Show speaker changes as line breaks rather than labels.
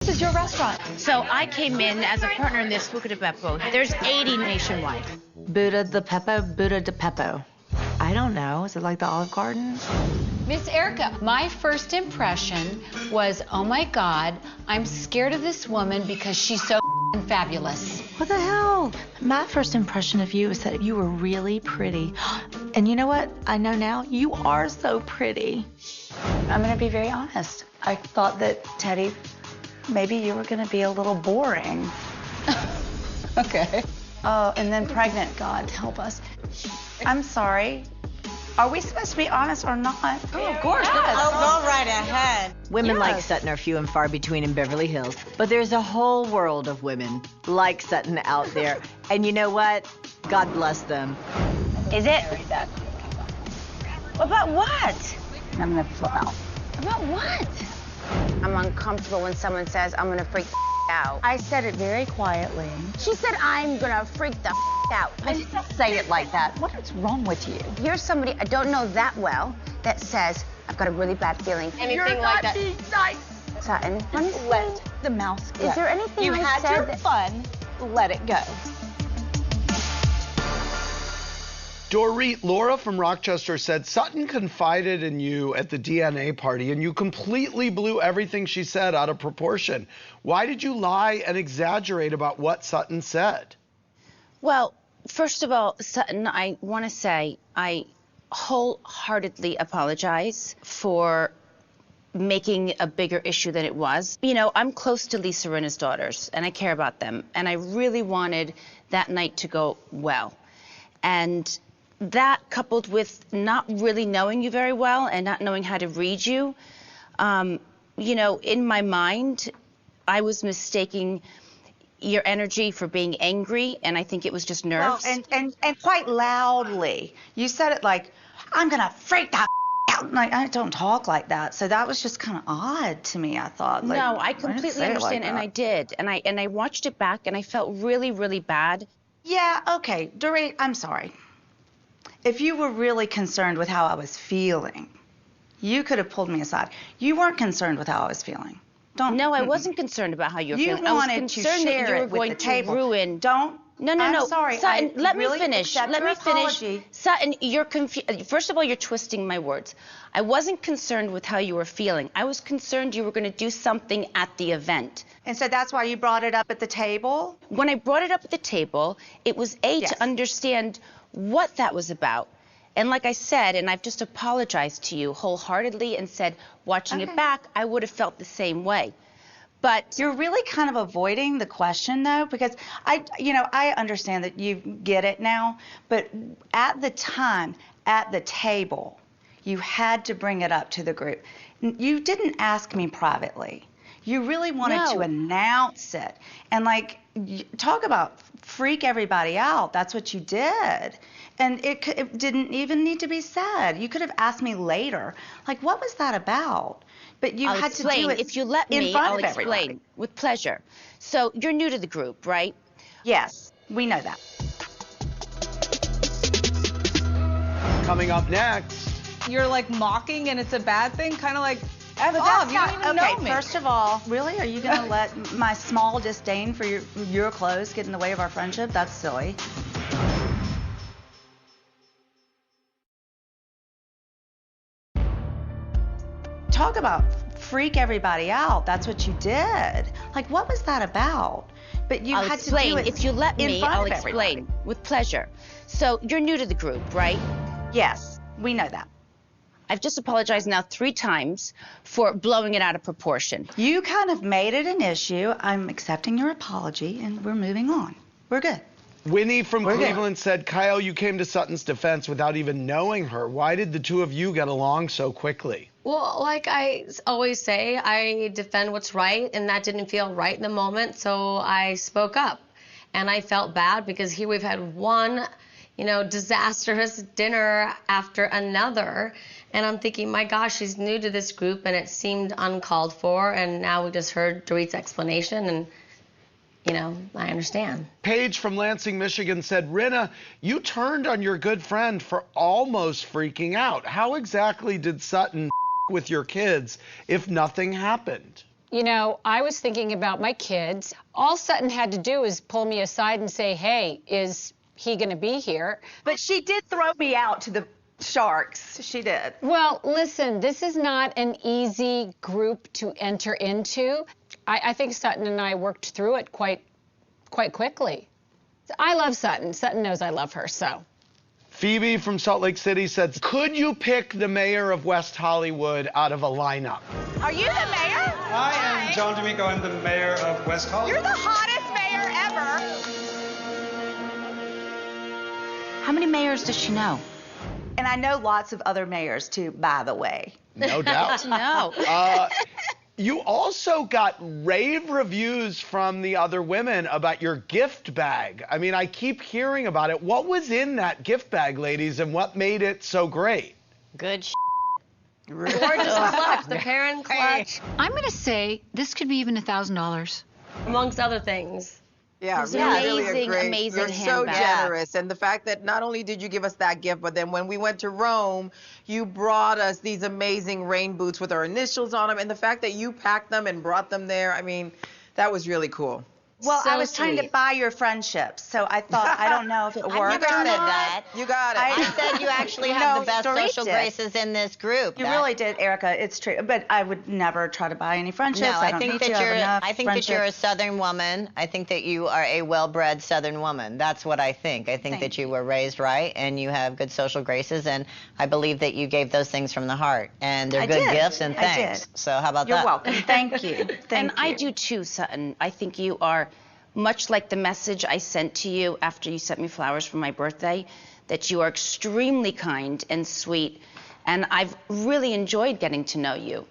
This is your restaurant.
So I came in as a partner in this Fuca de Beppo. There's 80 nationwide.
Buddha de Peppo, Buddha de Peppo. I don't know. Is it like the Olive Garden?
Miss Erica, my first impression was, oh my God, I'm scared of this woman because she's so fabulous.
What the hell? My first impression of you is that you were really pretty. And you know what? I know now, you are so pretty. I'm gonna be very honest. I thought that, Teddy, maybe you were gonna be a little boring.
Okay.
Oh, and then pregnant, God help us. I'm sorry. Are we supposed to be honest or not?
Oh, of course.
Yes.
Oh, go right ahead.
Women
Yes.
like Sutton are few and far between in Beverly Hills, but there's a whole world of women like Sutton out there. And you know what? God bless them.
Is it? About what?
I'm gonna flip out.
About what? I'm uncomfortable when someone says, I'm gonna freak the out. I said it very quietly. She said, I'm gonna freak the out.
I didn't say it like that. What is wrong with you?
Here's somebody I don't know that well that says, I've got a really bad feeling.
Anything like that.
Sutton, honestly,
Let the mouse go.
is there anything
You
I
had
said
your
that...
fun. Let it go.
Dorit, Laura from Rochester said Sutton confided in you at the DNA party and you completely blew everything she said out of proportion. Why did you lie and exaggerate about what Sutton said?
Well, first of all, Sutton, I want to say I wholeheartedly apologize for making a bigger issue than it was. You know, I'm close to Lisa Rinna's daughters, and I care about them, and I really wanted that night to go well. And that, coupled with not really knowing you very well and not knowing how to read you, you know, in my mind, I was mistaking your energy for being angry, and I think it was just nerves.
Well, and quite loudly. You said it like, I'm gonna freak that out. Like, I don't talk like that. So that was just kind of odd to me, I thought. Like,
No, I
didn't
completely
say it like
understand, and
that.
I did. And I watched it back, and I felt really, really bad.
Yeah, okay. Dorit, I'm sorry. If you were really concerned with how I was feeling, you could have pulled me aside. You weren't concerned with how I was feeling. Don't.
No, I wasn't concerned about how you were
You
feeling. I was
wanted to
concerned that
share
you were
it with
going
the
to
table.
ruin.
Don't.
No,
I'm
no.
sorry.
Sutton,
I
let me
really
finish.
accept
Let
your
me finish.
apology.
Sutton, you're confused. First of all, you're twisting my words. I wasn't concerned with how you were feeling. I was concerned you were going to do something at the event.
And so that's why you brought it up at the table?
When I brought it up at the table, it was
Yes.
to understand what that was about. And like I said, and I've just apologized to you wholeheartedly and said, watching
Okay.
it back, I would have felt the same way. But
You're really kind of avoiding the question, though, because I understand that you get it now, but at the time, at the table, you had to bring it up to the group. You didn't ask me privately. You really wanted to
No.
announce it. And, like, talk about freak everybody out. That's what you did. And it didn't even need to be said. You could have asked me later, like, what was that about? But you
I'll
had
explain.
to do it
If you let
in
me,
front
I'll
of everybody.
explain with pleasure. So you're new to the group, right?
Yes, we know that.
Coming up next,
You're like mocking and it's a bad thing, kind of like,
But
oh,
that's
you don't
not,
even
okay,
know me.
first of all, really, are you going to let my small disdain for your clothes get in the way of our friendship? That's silly. Talk about freak everybody out. That's what you did. Like, what was that about? But you
I'll
had
explain.
to do it
If you let
in
me,
front
I'll
of everybody.
explain with pleasure. So you're new to the group, right?
Yes, we know that.
I've just apologized now 3 times for blowing it out of proportion.
You kind of made it an issue. I'm accepting your apology, and we're moving on. We're good.
Winnie from
We're good.
Cleveland said, Kyle, you came to Sutton's defense without even knowing her. Why did the two of you get along so quickly?
Well, like I always say, I defend what's right, and that didn't feel right in the moment, so I spoke up. And I felt bad because here we've had one, disastrous dinner after another. And I'm thinking, my gosh, she's new to this group, and it seemed uncalled for. And now we just heard Dorit's explanation, and, I understand.
Paige from Lansing, Michigan said, Rinna, you turned on your good friend for almost freaking out. How exactly did Sutton with your kids if nothing happened?
You know, I was thinking about my kids. All Sutton had to do is pull me aside and say, hey, is he going to be here?
But she did throw me out to the sharks. She did.
Well, listen, this is not an easy group to enter into. I think Sutton and I worked through it quite quickly. I love Sutton. Sutton knows I love her, so.
Phoebe from Salt Lake City said, could you pick the mayor of West Hollywood out of a lineup?
Are you the mayor?
I am John D'Amico. I'm the mayor of West Hollywood.
You're the hottest mayor ever.
How many mayors does she know?
And I know lots of other mayors too, by the way.
No doubt.
No.
You also got rave reviews from the other women about your gift bag. I mean, I keep hearing about it. What was in that gift bag, ladies, and what made it so great?
Good
Gorgeous clutch, the parent clutch,
I'm going to say this could be even $1,000.
amongst other things.
Yeah,
It's
really
amazing,
agree.
amazing
You're so
handbag.
generous. And the fact that not only did you give us that gift, but then when we went to Rome, you brought us these amazing rain boots with our initials on them. And the fact that you packed them and brought them there, I mean, that was really cool.
Well,
So
I was trying to
sweet.
buy your friendship, so I thought, I don't know if it worked.
You got that.
You got it.
I said you actually have
No,
the best
Dorit
social
did.
graces in this group.
You
That-
really did, Erica. It's true. But I would never try to buy any friendships.
No, I
don't
think
need
that
to. I have
you're.
enough
I think that you're a
friendships.
Southern woman. I think that you are a well-bred Southern woman. That's what I think. I think
Thank
that you were raised right, and you have good social graces, and I believe that you gave those things from the heart, and they're
I
good
did.
gifts. And
I
thanks.
did.
So how about
You're
that?
welcome. Thank you. Thank
And I
you.
do too, Sutton. I think you are much like the message I sent to you after you sent me flowers for my birthday, that you are extremely kind and sweet, and I've really enjoyed getting to know you.